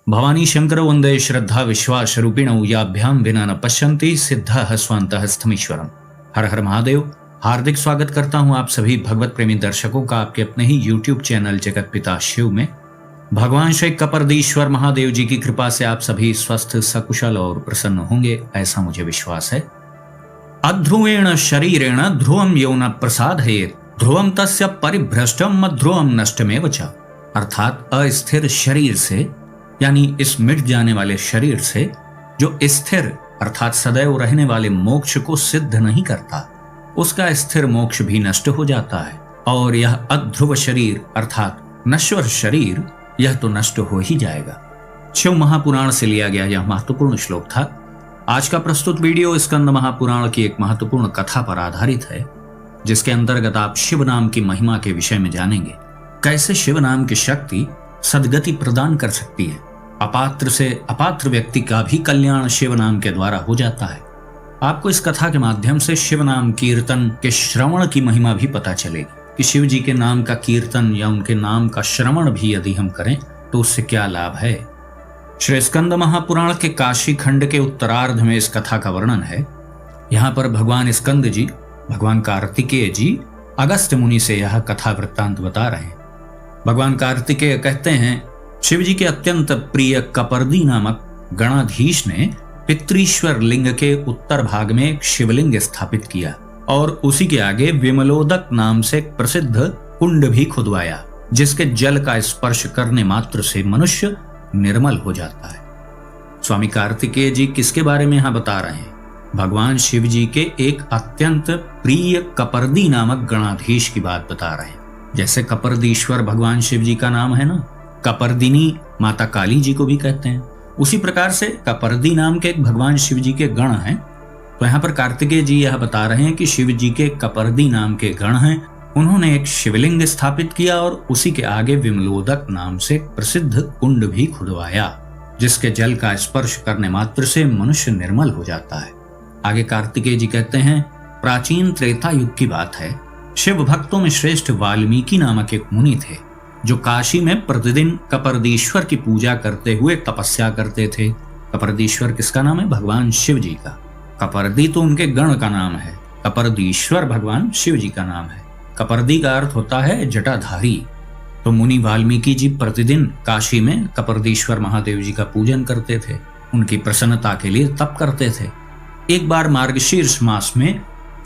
भवानी शंकर वंदे श्रद्धा विश्वास रूपिणौ याभ्याम विना न पश्यन्ति सिद्धः स्वान्तः स्थमीश्वरम। हर हर महादेव। हार्दिक स्वागत करता हूं आप सभी भगवत प्रेमी दर्शकों का आपके अपने ही YouTube चैनल जगत पिता शिव में। भगवान श्री कपर्दीश्वर महादेव जी की कृपा से आप सभी स्वस्थ सकुशल और प्रसन्न होंगे, ऐसा मुझे विश्वास है। अध्रुवेण शरीरेण ध्रुवम यौन प्रसादयेत् ध्रुवम तस्य परिभ्रष्टम मध्रुवम नष्टमेव च। अर्थात अस्थिर शरीर से यानी इस मिट जाने वाले शरीर से जो स्थिर अर्थात सदैव रहने वाले मोक्ष को सिद्ध नहीं करता, उसका स्थिर मोक्ष भी नष्ट हो जाता है। और यह अध्रुव शरीर अर्थात नश्वर शरीर यह तो नष्ट हो ही जाएगा। शिव महापुराण से लिया गया यह महत्वपूर्ण श्लोक था। आज का प्रस्तुत वीडियो स्कंद महापुराण की एक महत्वपूर्ण कथा पर आधारित है, जिसके अंतर्गत आप शिव नाम की महिमा के विषय में जानेंगे। कैसे शिव नाम की शक्ति सद्गति प्रदान कर सकती है। अपात्र से अपात्र व्यक्ति का भी कल्याण शिव नाम के द्वारा हो जाता है। आपको इस कथा के माध्यम से शिव नाम कीर्तन के श्रवण की महिमा भी पता चलेगी कि शिव जी के नाम का कीर्तन या उनके नाम का श्रवण भी यदि हम करें तो उससे क्या लाभ है। श्री स्कंद महापुराण के काशी खंड के उत्तरार्ध में इस कथा का वर्णन है। यहाँ पर भगवान स्कंद जी, भगवान कार्तिकेय जी अगस्त्य मुनि से यह कथा वृत्तांत बता रहे हैं। भगवान कार्तिकेय कहते हैं, शिव जी के अत्यंत प्रिय कपर्दी नामक गणाधीश ने पितृश्वर लिंग के उत्तर भाग में एक शिवलिंग स्थापित किया और उसी के आगे विमलोदक नाम से एक प्रसिद्ध कुंड भी खुदवाया, जिसके जल का स्पर्श करने मात्र से मनुष्य निर्मल हो जाता है। स्वामी कार्तिकेय जी किसके बारे में यहां बता रहे हैं? भगवान शिव जी के एक अत्यंत प्रिय कपर्दी नामक गणाधीश की बात बता रहे हैं। जैसे कपर्दीश्वर भगवान शिव जी का नाम है ना, कपर्दिनी माता काली जी को भी कहते हैं, उसी प्रकार से कपर्दी नाम के एक भगवान शिव जी के गण हैं। तो यहाँ पर कार्तिकेय जी यह बता रहे हैं कि शिव जी के कपर्दी नाम के गण हैं। उन्होंने एक शिवलिंग स्थापित किया और उसी के आगे विमलोदक नाम से प्रसिद्ध कुंड भी खुदवाया, जिसके जल का स्पर्श करने मात्र से मनुष्य निर्मल हो जाता है। आगे कार्तिकेय जी कहते हैं, प्राचीन त्रेता युग की बात है। शिव भक्तों में श्रेष्ठ वाल्मीकि नामक एक मुनि थे, जो काशी में प्रतिदिन कपर्दीश्वर की पूजा करते हुए तपस्या करते थे। कपर्दीश्वर किसका नाम है? भगवान शिव जी का। कपर्दी तो उनके गण का नाम है, कपर्दीश्वर भगवान शिव जी का नाम है। कपर्दी का अर्थ होता है जटाधारी। तो मुनि वाल्मीकि जी प्रतिदिन काशी में कपर्दीश्वर महादेव जी का पूजन करते थे, उनकी प्रसन्नता के लिए तप करते थे। एक बार मार्गशीर्ष मास में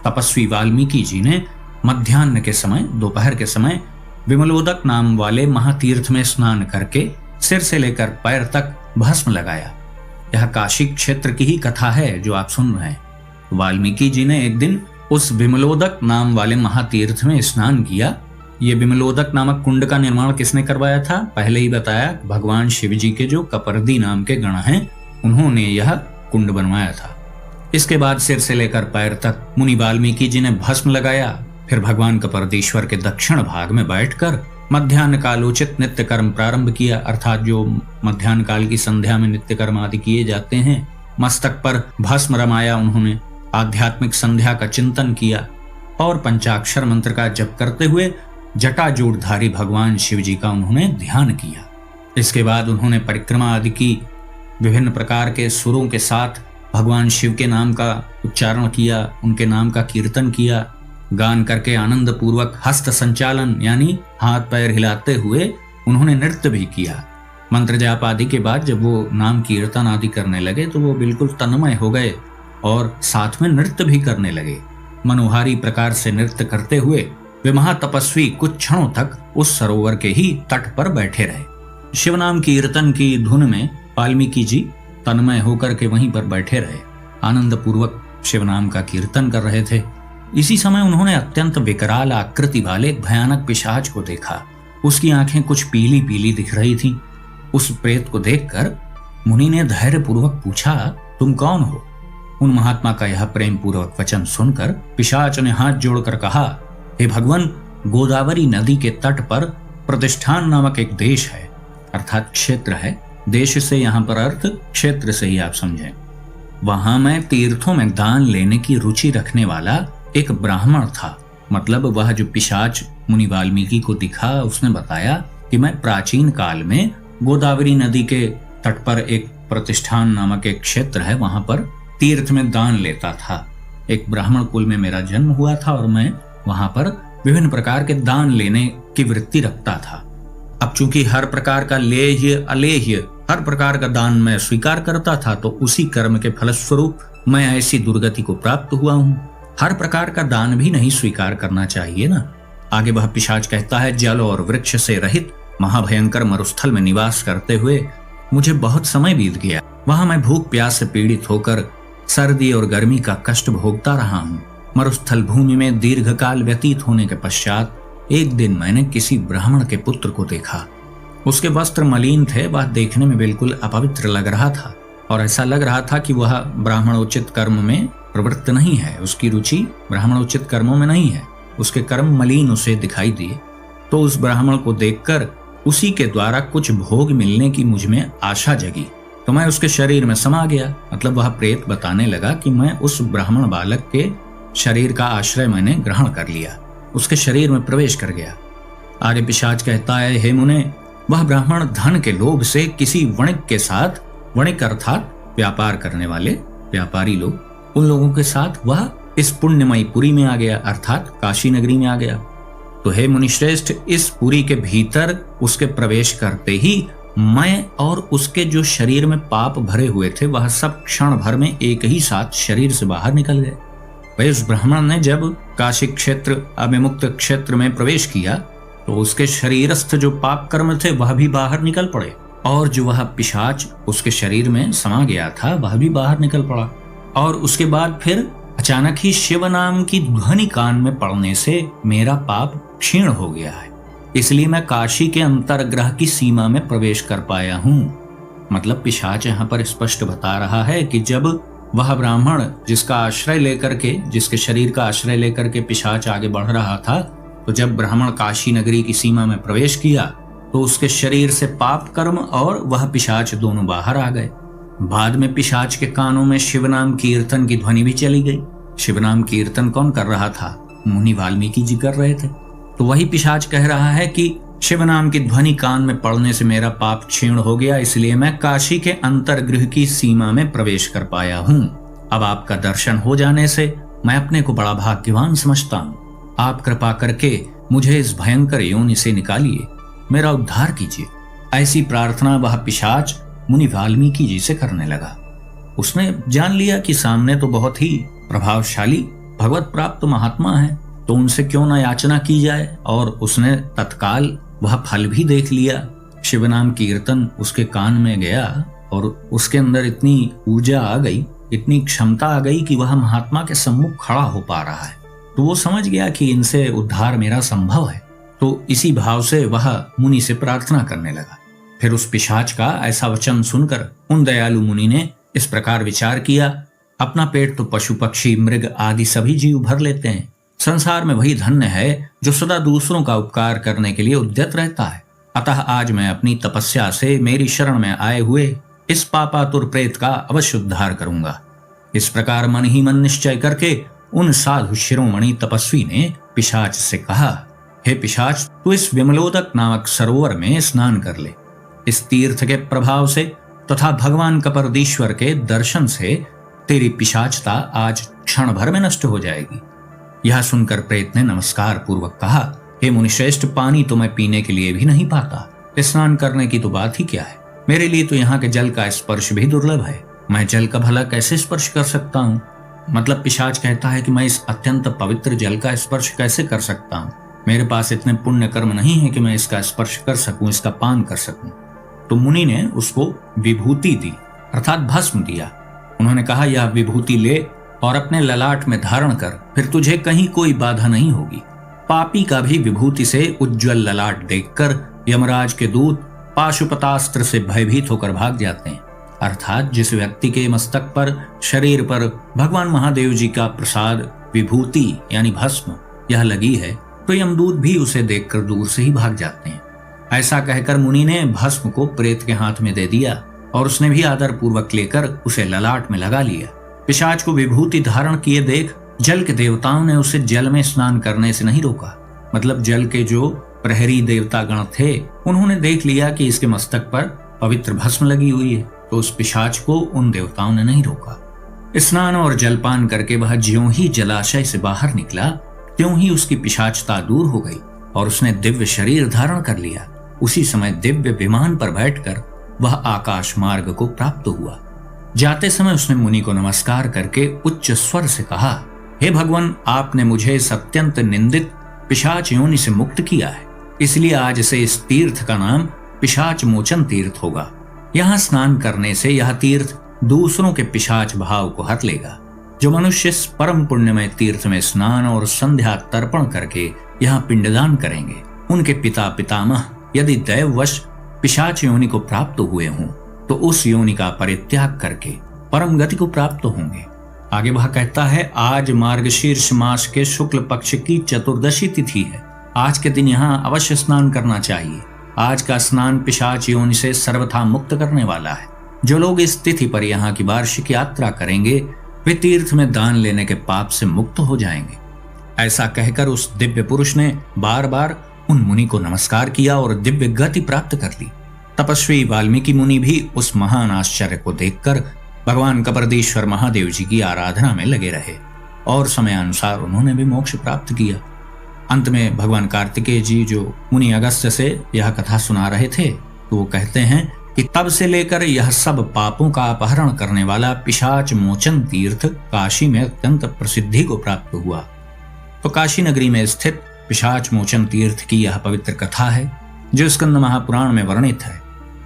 तपस्वी वाल्मीकि जी ने मध्याह्न के समय, दोपहर के समय विमलोदक नाम वाले महातीर्थ में स्नान करके सिर से लेकर पैर तक भस्म लगाया। यह काशी क्षेत्र की ही कथा है जो आप सुन रहे हैं। वाल्मीकि जी ने एक दिन उस विमलोदक नाम वाले महातीर्थ में स्नान किया। ये विमलोदक नामक कुंड का निर्माण किसने करवाया था? पहले ही बताया, भगवान शिव जी के जो कपर्दी नाम के गण हैं, उन्होंने यह कुंड बनवाया था। इसके बाद सिर से लेकर पैर तक मुनि वाल्मीकि जी ने भस्म लगाया। फिर भगवान कपर्दीश्वर के दक्षिण भाग में बैठकर मध्याह्न कालोचित नित्य कर्म प्रारंभ किया, अर्थात जो मध्याह्न काल की संध्या में नित्य कर्म आदि किए जाते हैं। मस्तक पर भस्म रमाया उन्होंने, आध्यात्मिक संध्या का चिंतन किया और पंचाक्षर मंत्र का जप करते हुए जटाजूटधारी भगवान शिव जी का उन्होंने ध्यान किया। इसके बाद उन्होंने परिक्रमा आदि की, विभिन्न प्रकार के सुरों के साथ भगवान शिव के नाम का उच्चारण किया, उनके नाम का कीर्तन किया। गान करके आनंद पूर्वक हस्त संचालन यानी हाथ पैर हिलाते हुए उन्होंने नृत्य भी किया। मंत्र जाप आदि के बाद जब वो नाम कीर्तन आदि करने लगे तो वो बिल्कुल तन्मय हो गए और साथ में नृत्य भी करने लगे। मनोहारी प्रकार से नृत्य करते हुए वे महातपस्वी कुछ क्षणों तक उस सरोवर के ही तट पर बैठे रहे। शिव नाम कीर्तन की धुन में वाल्मीकि जी तन्मय होकर के वहीं पर बैठे रहे, आनंद पूर्वक शिव नाम का कीर्तन कर रहे थे। इसी समय उन्होंने अत्यंत विकराल आकृति वाले भयानक पिशाच को देखा। उसकी आंखें कुछ पीली पीली दिख रही थीं। उस प्रेत को देखकर मुनि ने धैर्य पूर्वक पूछा, तुम कौन हो? उन महात्मा का यह प्रेम पूर्वक वचन सुनकर पिशाच ने हाथ जोड़कर कहा, हे भगवान, गोदावरी नदी के तट पर प्रतिष्ठान नामक एक देश है, अर्थात क्षेत्र है। देश से यहाँ पर अर्थ क्षेत्र से ही आप समझें। वहां मैं तीर्थों में दान लेने की रुचि रखने वाला एक ब्राह्मण था। मतलब वह जो पिशाच मुनि वाल्मीकि को दिखा, उसने बताया कि मैं प्राचीन काल में गोदावरी नदी के तट पर एक प्रतिष्ठान नामक एक क्षेत्र है, वहां पर तीर्थ में दान लेता था। एक ब्राह्मण कुल में मेरा जन्म हुआ था और मैं वहां पर विभिन्न प्रकार के दान लेने की वृत्ति रखता था। अब चूंकि हर प्रकार का लेह्य अलेह्य हर प्रकार का दान मैं स्वीकार करता था, तो उसी कर्म के फलस्वरूप मैं ऐसी दुर्गति को प्राप्त हुआ हूं। हर प्रकार का दान भी नहीं स्वीकार करना चाहिए ना। आगे वह पिशाच कहता है, जल और वृक्ष से रहित महाभयंकर मरुस्थल में निवास करते हुए मुझे बहुत समय बीत गया। वहां मैं भूख प्यास से पीड़ित होकर सर्दी और गर्मी का कष्ट भोगता रहा हूं। मरुस्थल भूमि में दीर्घकाल व्यतीत होने के पश्चात एक दिन मैंने किसी ब्राह्मण के पुत्र को देखा। उसके वस्त्र मलिन थे, वह देखने में बिल्कुल अपवित्र लग रहा था और ऐसा लग रहा था कि वह ब्राह्मणोचित कर्म में प्रवृत्त नहीं है। उसकी रुचि ब्राह्मणोचित कर्मों में नहीं है, उसके कर्म मलिन उसे दिखाई दिए। तो उस ब्राह्मण को देखकर उसी के द्वारा कुछ भोग मिलने की मुझ में आशा जगी, तो मैं उसके शरीर में समा गया। मतलब वह प्रेत बताने लगा कि मैं उस ब्राह्मण बालक के शरीर का आश्रय मैंने ग्रहण कर लिया, उसके शरीर में प्रवेश कर गया। आगे पिशाच कहता है, हे मुने, वह ब्राह्मण धन के लोभ से किसी वणिक के साथ, वणिक अर्थात व्यापार करने वाले व्यापारी लोग, उन लोगों के साथ वह इस पुण्यमयी पुरी में आ गया, अर्थात काशी नगरी में आ गया। तो हे मुनिश्रेष्ठ, इस पुरी के भीतर उसके प्रवेश करते ही मैं और उसके जो शरीर में पाप भरे हुए थे वह सब क्षण भर में एक ही साथ शरीर से बाहर निकल गए। वही उस ब्राह्मण ने जब काशी क्षेत्र अविमुक्त क्षेत्र में प्रवेश किया तो उसके शरीरस्थ जो पाप कर्म थे वह भी बाहर निकल पड़े, और जो वह पिशाच उसके शरीर में समा गया था वह भी बाहर निकल पड़ा। और उसके बाद फिर अचानक ही शिव नाम की ध्वनि कान में पड़ने से मेरा पाप क्षीण हो गया है, इसलिए मैं काशी के अंतर्ग्रह की सीमा में प्रवेश कर पाया हूं। मतलब पिशाच यहाँ पर स्पष्ट बता रहा है कि जब वह ब्राह्मण जिसका आश्रय लेकर के, जिसके शरीर का आश्रय लेकर के पिशाच आगे बढ़ रहा था, तो जब ब्राह्मण काशी नगरी की सीमा में प्रवेश किया तो उसके शरीर से पाप कर्म और वह पिशाच दोनों बाहर आ गए। बाद में पिशाच के कानों में शिवनाम कीर्तन की ध्वनि भी चली गई। शिवनाम कीर्तन कौन कर रहा था? मुनि वाल्मीकि जी कर रहे थे। तो वही पिशाच कह रहा है कि शिव नाम की ध्वनि कान में पड़ने से मेरा पाप क्षीण हो गया, इसलिए मैं काशी के अंतर्गृह की सीमा में प्रवेश कर पाया हूँ। अब आपका दर्शन हो जाने से मैं अपने को बड़ा भाग्यवान समझता हूँ। आप कृपा करके मुझे इस भयंकर योनि से निकालिए, मेरा उद्धार कीजिए। ऐसी प्रार्थना वह पिशाच मुनि वाल्मीकि जी से करने लगा। उसने जान लिया कि सामने तो बहुत ही प्रभावशाली भगवत प्राप्त महात्मा है, तो उनसे क्यों न याचना की जाए। और उसने तत्काल वह फल भी देख लिया। शिव नाम कीर्तन उसके कान में गया और उसके अंदर इतनी ऊर्जा आ गई, इतनी क्षमता आ गई कि वह महात्मा के सम्मुख खड़ा हो पा रहा है। तो वो समझ गया कि इनसे उद्धार मेरा संभव है। तो इसी भाव से वह मुनि से प्रार्थना करने लगा। फिर उस पिशाच का ऐसा वचन सुनकर उन दयालु मुनि ने इस प्रकार विचार किया, अपना पेट तो पशु पक्षी मृग आदि सभी जीव भर लेते हैं। संसार में वही धन्य है जो सदा दूसरों का उपकार करने के लिए उद्यत रहता है। अतः आज मैं अपनी तपस्या से मेरी शरण में आए हुए इस पापातुर प्रेत का अवश्य उद्धार करूंगा। इस प्रकार मन ही मन निश्चय करके उन साधु शिरोमणि तपस्वी ने पिशाच से कहा, हे पिशाच, तू इस विमलोदक नामक सरोवर में स्नान कर ले। इस तीर्थ के प्रभाव से तथा भगवान कपर्दीश्वर के दर्शन से तेरी पिशाचता आज क्षण भर में नष्ट हो जाएगी। यह सुनकर प्रेत ने नमस्कार पूर्वक कहा, हे मुनिश्रेष्ठ, पानी तो मैं पीने के लिए भी नहीं पाता, स्नान करने की तो बात ही क्या है। मेरे लिए तो यहाँ के जल का स्पर्श भी दुर्लभ है। मैं जल का भला कैसे स्पर्श कर सकता हूँ? मतलब पिशाच कहता है कि मैं इस अत्यंत पवित्र जल का स्पर्श कैसे कर सकता हूँ? मेरे पास इतने पुण्य कर्म नहीं है कि मैं इसका स्पर्श कर सकूं, इसका पान कर सकूं। तो मुनि ने उसको विभूति दी, अर्थात भस्म दिया। उन्होंने कहा, यह विभूति ले और अपने ललाट में धारण कर, फिर तुझे कहीं कोई बाधा नहीं होगी। पापी का भी विभूति से उज्ज्वल ललाट देखकर यमराज के दूत पाशुपतास्त्र से भयभीत होकर भाग जाते हैं। अर्थात जिस व्यक्ति के मस्तक पर, शरीर पर भगवान महादेव जी का प्रसाद विभूति यानी भस्म यह लगी है, तो यमदूत भी उसे देखकर दूर से ही भाग जाते हैं। ऐसा कहकर मुनि ने भस्म को प्रेत के हाथ में दे दिया और उसने भी आदर पूर्वक लेकर उसे ललाट में लगा लिया। पिशाच को विभूति धारण किए देख जल के देवताओं ने उसे जल में स्नान करने से नहीं रोका। मतलब जल के जो प्रहरी देवता गण थे, उन्होंने देख लिया कि इसके मस्तक पर पवित्र भस्म लगी हुई है, तो उस पिशाच को उन देवताओं ने नहीं रोका। स्नान और जलपान करके वह ज्यों ही जलाशय से बाहर निकला, त्यों ही उसकी पिशाचता दूर हो गई और उसने दिव्य शरीर धारण कर लिया। उसी समय दिव्य विमान पर बैठकर वह आकाश मार्ग को प्राप्त हुआ। जाते समय उसने मुनि को नमस्कार करके उच्च स्वर से कहा, हे भगवान, आपने मुझे इस अत्यंत निंदित पिशाच योनि से मुक्त किया है, इसलिए आज से इस तीर्थ का नाम पिशाच मोचन तीर्थ होगा। यहाँ स्नान करने से यह तीर्थ दूसरों के पिशाच भाव को हर लेगा। जो मनुष्य इस परम पुण्यमय तीर्थ में स्नान और संध्या तर्पण करके यहाँ पिंडदान करेंगे, उनके पिता पितामह यदि दैववश पिशाच योनि को प्राप्त हुए हों तो उस योनि का परित्याग करके परम गति को प्राप्त होंगे। आगे वह कहता है, आज मार्गशीर्ष मास के शुक्ल पक्ष की चतुर्दशी तिथि है। आज के दिन यहाँ अवश्य स्नान करना चाहिए। आज का स्नान पिशाच योनि से सर्वथा मुक्त करने वाला है। जो लोग इस तिथि पर यहाँ की वार्षिक यात्रा करेंगे वे तीर्थ में दान लेने के पाप से मुक्त हो जाएंगे। ऐसा कहकर उस दिव्य पुरुष ने बार बार उन मुनि को नमस्कार किया और दिव्य गति प्राप्त कर ली। तपस्वी वाल्मीकि मुनि भी उस महान आश्चर्य को देखकर भगवान कपरदेश्वर महादेव जी की आराधना में लगे रहे और समयानुसार उन्होंने भी मोक्ष प्राप्त किया। अंत में भगवान कार्तिकेय जी जो मुनि अगस्त्य से यह कथा सुना रहे थे, तो वो कहते हैं कि तब से लेकर यह सब पापों का अपहरण करने वाला पिशाच मोचन तीर्थ काशी में अत्यंत प्रसिद्धि को प्राप्त हुआ। तो काशी नगरी में स्थित पिशाच मोचन तीर्थ की यह पवित्र कथा है जो स्कंद महापुराण में वर्णित है।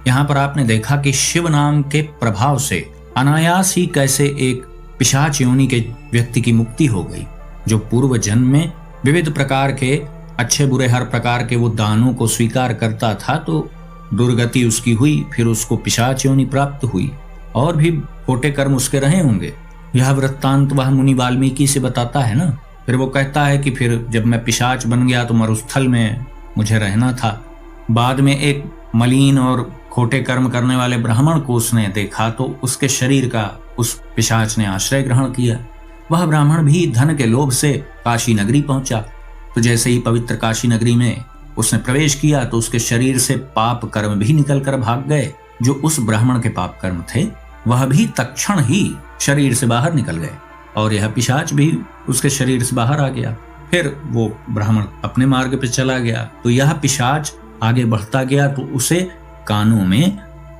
यहाँ पर आपने देखा कि शिव नाम के प्रभाव से अनायास ही कैसे एक पिशाच योनि के व्यक्ति की मुक्ति हो गई। जो पूर्व जन्म में विविध प्रकार के अच्छे बुरे हर प्रकार के वो दानों को स्वीकार करता था, तो दुर्गति उसकी हुई, फिर उसको पिशाच योनि प्राप्त हुई और भी खोटे कर्म उसके रहे होंगे। यह वृत्तांत वह मुनि वाल्मीकि से बताता है ना। फिर वो कहता है कि फिर जब मैं पिशाच बन गया तो मरुस्थल में मुझे रहना था। बाद में एक मलिन और खोटे कर्म करने वाले ब्राह्मण को उसने देखा तो उसके शरीर का उस पिशाच ने आश्रय ग्रहण किया। वह ब्राह्मण भी धन के लोभ से काशी नगरी पहुंचा। तो जैसे ही पवित्र काशी नगरी में उसने प्रवेश किया तो उसके शरीर से पाप कर्म भी निकल कर भाग गए। जो उस ब्राह्मण के पाप कर्म थे वह भी तत्क्षण ही शरीर से बाहर निकल गए और यह पिशाच भी उसके शरीर से बाहर आ गया। फिर वो ब्राह्मण अपने मार्ग पे चला गया। तो यह पिशाच आगे बढ़ता गया तो उसे कानों में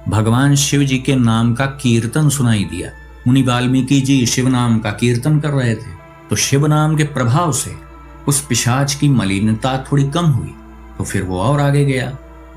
भगवान शिव जी के नाम का कीर्तन सुनाई दिया। मुनि वाल्मीकि जी शिव नाम का कीर्तन कर रहे थे, तो शिव नाम के प्रभाव से उस पिशाच की मलिनता थोड़ी कम हुई। तो फिर वो और आगे गया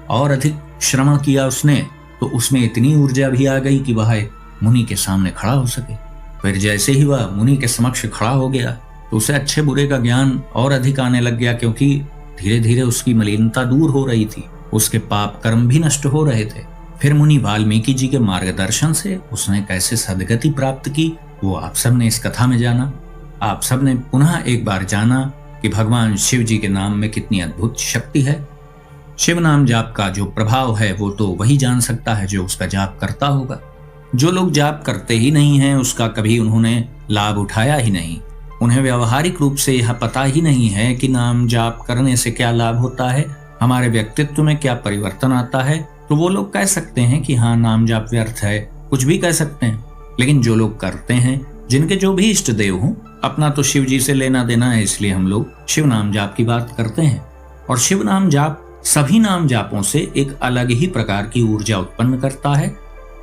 और अधिक श्रवण किया उसने, तो उसमें इतनी ऊर्जा भी आ गई कि वह एक मुनि के सामने खड़ा हो सके। फिर जैसे ही वह मुनि के समक्ष खड़ा हो गया तो उसे अच्छे बुरे का ज्ञान और अधिक आने लग गया, क्योंकि धीरे धीरे उसकी मलिनता दूर हो रही थी, उसके पाप कर्म भी नष्ट हो रहे थे। फिर मुनि वाल्मीकि जी के मार्गदर्शन से उसने कैसे सद्गति प्राप्त की वो आप सब ने इस कथा में जाना। आप सब ने पुनः एक बार जाना कि भगवान शिव जी के नाम में कितनी अद्भुत शक्ति है। शिव नाम जाप का जो प्रभाव है वो तो वही जान सकता है जो उसका जाप करता होगा। जो लोग जाप करते ही नहीं हैं उसका कभी उन्होंने लाभ उठाया ही नहीं। उन्हें व्यावहारिक रूप से यह पता ही नहीं है कि नाम जाप करने से क्या लाभ होता है, हमारे व्यक्तित्व में क्या परिवर्तन आता है। तो वो लोग कह सकते हैं कि हाँ नाम जाप व्यर्थ है, कुछ भी कह सकते हैं। लेकिन जो लोग करते हैं, जिनके जो भी इष्ट देव हों, अपना तो शिव जी से लेना देना है, इसलिए हम लोग शिव नाम जाप की बात करते हैं। और शिव नाम जाप सभी नाम जापों से एक अलग ही प्रकार की ऊर्जा उत्पन्न करता है।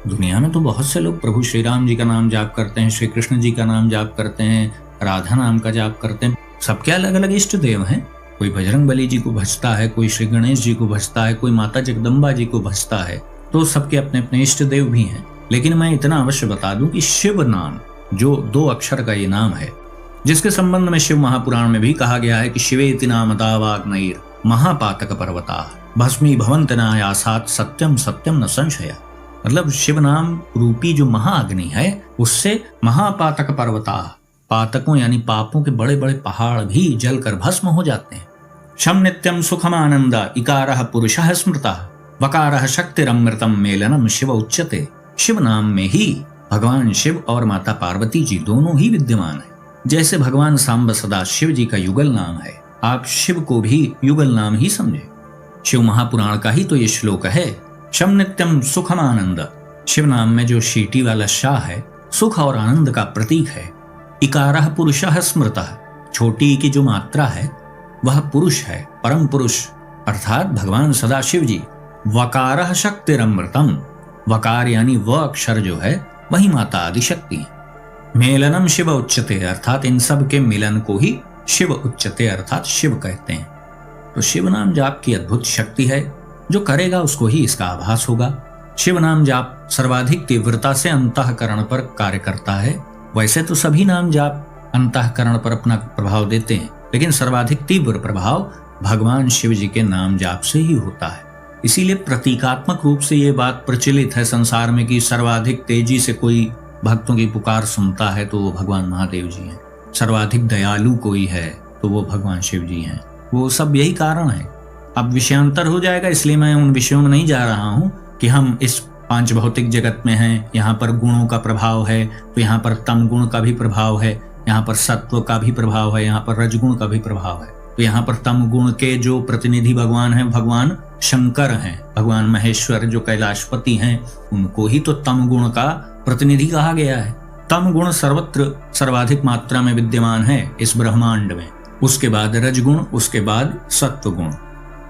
दुनिया में तो बहुत से लोग प्रभु श्री राम जी का नाम जाप करते हैं, श्री कृष्ण जी का नाम जाप करते हैं, राधा नाम का जाप करते हैं। सबके अलग अलग इष्ट देव हैं। कोई बजरंग बली जी को भजता है, कोई श्री गणेश जी को भजता है, कोई माता जगदम्बा जी को भजता है। तो सबके अपने अपने इष्ट देव भी हैं। लेकिन मैं इतना अवश्य बता दूं कि शिव नाम जो 2 अक्षर का ये नाम है, जिसके संबंध में शिव महापुराण में भी कहा गया है कि शिवेति नाम दावाग्नैर महापातक पर्वता भस्मी भवंतनायासात सत्यम सत्यम न संशया। मतलब शिव नाम रूपी जो महाअग्नि है उससे महापातक पर्वता, पातकों यानी पापों के बड़े बड़े पहाड़ भी जलकर भस्म हो जाते हैं। शम नित्यम सुखम आनंद इकारः पुरुषः स्मृतः वकारः शक्तिरमृतम मेलनम शिव उच्यते। शिव नाम में ही भगवान शिव और माता पार्वती जी दोनों ही विद्यमान है। जैसे भगवान सांब सदा शिव जी का युगल नाम है, आप शिव को भी युगल नाम ही समझे। शिव महापुराण का ही तो ये श्लोक है शम नित्यम सुखम आनंद। शिव नाम में जो शीटी वाला शाह है सुख और आनंद का प्रतीक है। इकारः पुरुषः स्मृतः, छोटी की जो मात्रा है वह पुरुष है, परम पुरुष अर्थात भगवान सदाशिव जी। वकारः शक्तिरमृतम, वकार यानी वह अक्षर जो है वही माता आदिशक्ति है। मेलनम शिव उच्चते, अर्थात इन सब के मिलन को ही शिव उच्चते अर्थात शिव कहते हैं। तो शिव नाम जाप की अद्भुत शक्ति है, जो करेगा उसको ही इसका आभास होगा। शिव नाम जाप सर्वाधिक तीव्रता से अंतःकरण पर कार्य करता है। वैसे तो सभी नाम जाप अंतःकरण पर अपना प्रभाव देते हैं, लेकिन सर्वाधिक तीव्र प्रभाव भगवान शिव जी के नाम जाप से ही होता है। इसीलिए प्रतीकात्मक रूप से ये बात प्रचलित है संसार में कि सर्वाधिक तेजी से कोई भक्तों की पुकार सुनता है तो वो भगवान महादेव जी हैं। सर्वाधिक दयालु कोई है तो वो भगवान शिव जी हैं। वो सब यही कारण है। अब विषयांतर हो जाएगा, इसलिए मैं उन विषयों में नहीं जा रहा हूँ कि हम इस पांच भौतिक जगत में हैं, यहाँ पर गुणों का प्रभाव है तो यहाँ पर तम गुण का भी प्रभाव है, यहाँ पर सत्व का भी प्रभाव है, यहाँ पर रजगुण का भी प्रभाव है। तो यहाँ पर तम गुण के जो प्रतिनिधि भगवान हैं भगवान शंकर हैं, भगवान महेश्वर जो कैलाशपति हैं, उनको ही तो तम गुण का प्रतिनिधि कहा गया है। तम गुण सर्वत्र सर्वाधिक मात्रा में विद्यमान है इस ब्रह्मांड में। उसके बाद रजगुण, उसके बाद सत्व गुण,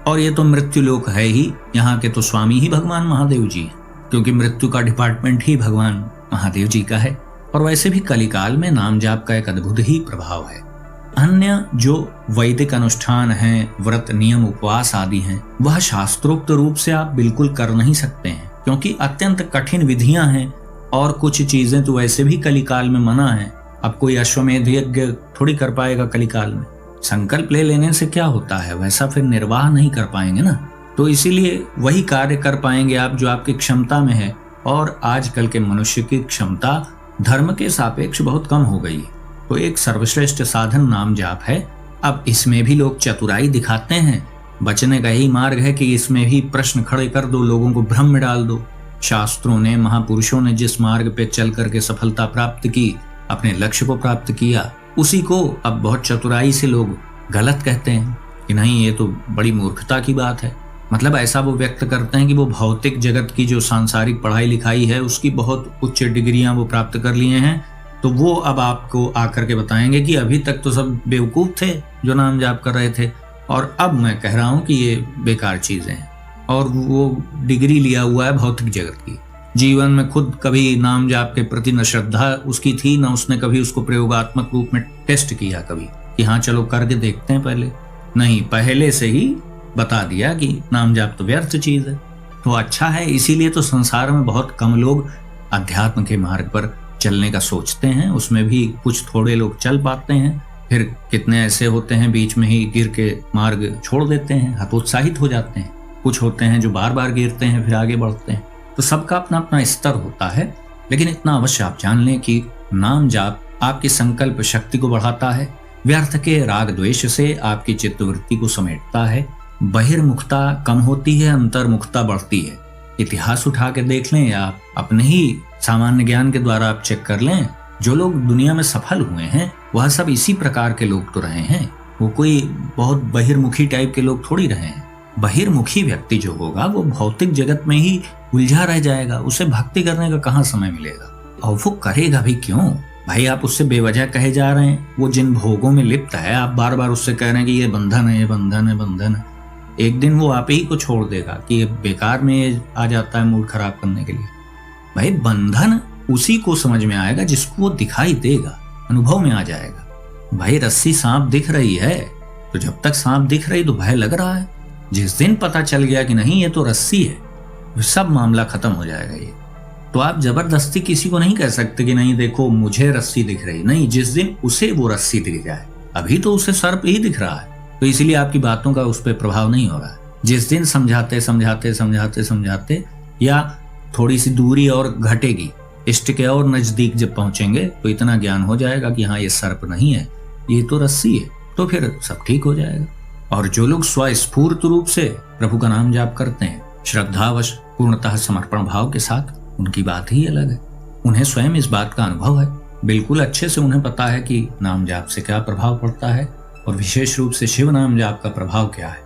और ये तो मृत्यु लोक है ही। यहाँ के तो स्वामी ही भगवान महादेव जी हैं, क्योंकि मृत्यु का डिपार्टमेंट ही भगवान महादेव जी का है। और वैसे भी कलिकाल में नाम जाप का एक अद्भुत ही प्रभाव है। अन्य जो वैदिक अनुष्ठान हैं, व्रत नियम उपवास आदि हैं, वह शास्त्रोक्त रूप से आप बिल्कुल कर नहीं सकते हैं, क्योंकि अत्यंत कठिन विधियां हैं और कुछ चीजें तो वैसे भी कलिकाल में मना है। अब कोई अश्वमेध यज्ञ थोड़ी कर पाएगा कलिकाल में। संकल्प ले लेने से क्या होता है, वैसा फिर निर्वाह नहीं कर पाएंगे ना। तो इसीलिए वही कार्य कर पाएंगे आप जो आपकी क्षमता में है। और आजकल के मनुष्य की क्षमता धर्म के सापेक्ष बहुत कम हो गई है। तो एक सर्वश्रेष्ठ साधन नाम जाप है। अब इसमें भी लोग चतुराई दिखाते हैं। बचने का यही मार्ग है कि इसमें भी प्रश्न खड़े कर दो, लोगों को भ्रम में डाल दो। शास्त्रों ने, महापुरुषों ने जिस मार्ग पे चल करके सफलता प्राप्त की, अपने लक्ष्य को प्राप्त किया, उसी को अब बहुत चतुराई से लोग गलत कहते हैं कि नहीं, ये तो बड़ी मूर्खता की बात है। मतलब ऐसा वो व्यक्त करते हैं कि वो भौतिक जगत की जो सांसारिक पढ़ाई लिखाई है उसकी बहुत उच्च डिग्रियां वो प्राप्त कर लिए हैं, तो वो अब आपको आकर के बताएंगे कि अभी तक तो सब बेवकूफ थे जो नाम जाप कर रहे थे, और अब मैं कह रहा हूँ कि ये बेकार चीजें हैं। और वो डिग्री लिया हुआ है भौतिक जगत की। जीवन में खुद कभी नाम जाप के प्रति न श्रद्धा उसकी थी, न उसने कभी उसको प्रयोगात्मक रूप में टेस्ट किया कभी कि हाँ चलो करके देखते हैं पहले। नहीं, पहले से ही बता दिया कि नाम जाप तो व्यर्थ चीज है। तो अच्छा है, इसीलिए तो संसार में बहुत कम लोग अध्यात्म के मार्ग पर चलने का सोचते हैं। उसमें भी कुछ थोड़े लोग चल पाते हैं, फिर कितने ऐसे होते हैं बीच में ही गिर के मार्ग छोड़ देते हैं, हतोत्साहित हो जाते हैं। कुछ होते हैं जो बार बार गिरते हैं फिर आगे बढ़ते हैं। तो सबका अपना अपना स्तर होता है। लेकिन इतना अवश्य आप जान लें कि नाम जाप आपकी संकल्प शक्ति को बढ़ाता है, व्यर्थ के राग द्वेष से आपकी चित्तवृत्ति को समेटता है, बहिर्मुखता कम होती है, अंतर्मुखता बढ़ती है। इतिहास उठा के देख लें या अपने ही सामान्य ज्ञान के द्वारा आप चेक कर लें, जो लोग दुनिया में सफल हुए हैं वह सब इसी प्रकार के लोग तो रहे हैं। वो कोई बहुत बहिर्मुखी टाइप के लोग थोड़ी रहे हैं। बहिर्मुखी व्यक्ति जो होगा वो भौतिक जगत में ही उलझा रह जाएगा, उसे भक्ति करने का कहाँ समय मिलेगा, और वो करेगा भी क्यों भाई। आप उससे बेवजह कहे जा रहे हैं, वो जिन भोगों में लिप्त है आप बार बार उससे कह रहे हैं कि ये बंधन है, ये बंधन है, बंधन है। एक दिन वो आप ही को छोड़ देगा कि ये बेकार में आ जाता है मूड खराब करने के लिए। भाई बंधन उसी को समझ में आएगा जिसको वो दिखाई देगा, अनुभव में आ जाएगा। भाई रस्सी सांप दिख रही है तो जब तक सांप दिख रही तो भय लग रहा है। जिस दिन पता चल गया कि नहीं ये तो रस्सी है, सब मामला खत्म हो जाएगा। ये तो आप जबरदस्ती किसी को नहीं कह सकते कि नहीं देखो मुझे रस्सी दिख रही। नहीं, जिस दिन उसे वो रस्सी दिख जाए, अभी तो उसे सर्प ही दिख रहा है, तो इसलिए आपकी बातों का उस पर प्रभाव नहीं होगा। जिस दिन समझाते समझाते समझाते समझाते या थोड़ी सी दूरी और घटेगी, इष्ट के और नजदीक जब पहुंचेंगे तो इतना ज्ञान हो जाएगा कि हाँ ये सर्प नहीं है, ये तो रस्सी है, तो फिर सब ठीक हो जाएगा। और जो लोग स्वस्फूर्त रूप से प्रभु का नाम जाप करते हैं, श्रद्धावश पूर्णतः समर्पण भाव के साथ, उनकी बात ही अलग है। उन्हें स्वयं इस बात का अनुभव है, बिल्कुल अच्छे से उन्हें पता है कि नाम जाप से क्या प्रभाव पड़ता है और विशेष रूप से शिव नाम जाप का प्रभाव क्या है।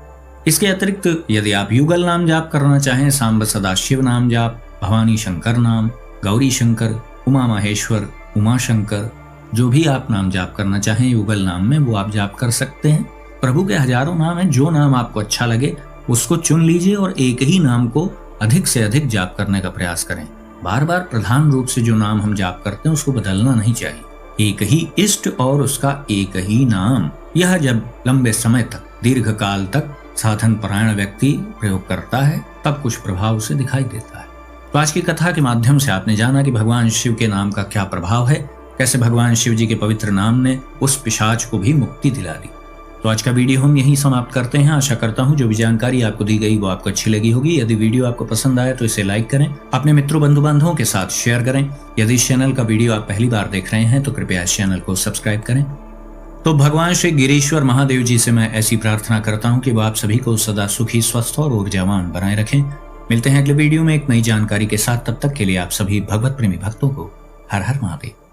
इसके अतिरिक्त यदि आप युगल नाम जाप करना चाहें, सांब सदाशिव नाम जाप, भवानी शंकर नाम, गौरी शंकर, उमा महेश्वर, उमा शंकर, जो भी आप नाम जाप करना चाहें युगल नाम में वो आप जाप कर सकते हैं। प्रभु के हजारों नाम हैं, जो नाम आपको अच्छा लगे उसको चुन लीजिए और एक ही नाम को अधिक से अधिक जाप करने का प्रयास करें। बार बार प्रधान रूप से जो नाम हम जाप करते हैं उसको बदलना नहीं चाहिए। एक ही इष्ट और उसका एक ही नाम, यह जब लंबे समय तक, दीर्घ काल तक साधन परायण व्यक्ति प्रयोग करता है तब कुछ प्रभाव उसे दिखाई देता है। तो आज की कथा के माध्यम से आपने जाना कि भगवान शिव के नाम का क्या प्रभाव है, कैसे भगवान शिव जी के पवित्र नाम ने उस पिशाच को भी मुक्ति दिला दी। तो आज का वीडियो हम यहीं समाप्त करते हैं। आशा करता हूं जो भी जानकारी आपको दी गई वो आपको अच्छी लगी होगी। यदि वीडियो आपको पसंद आए तो इसे लाइक करें, अपने मित्रों बंधु बांधवों के साथ शेयर करें। यदि इस चैनल का वीडियो आप पहली बार देख रहे हैं तो कृपया इस चैनल को सब्सक्राइब करें। तो भगवान श्री गिरीश्वर महादेव जी से मैं ऐसी प्रार्थना करता हूं कि वो आप सभी को सदा सुखी, स्वस्थ और ऊर्जावान बनाए रखें। मिलते हैं अगले वीडियो में एक नई जानकारी के साथ। तब तक के लिए आप सभी भगवत प्रेमी भक्तों को हर हर महादेव।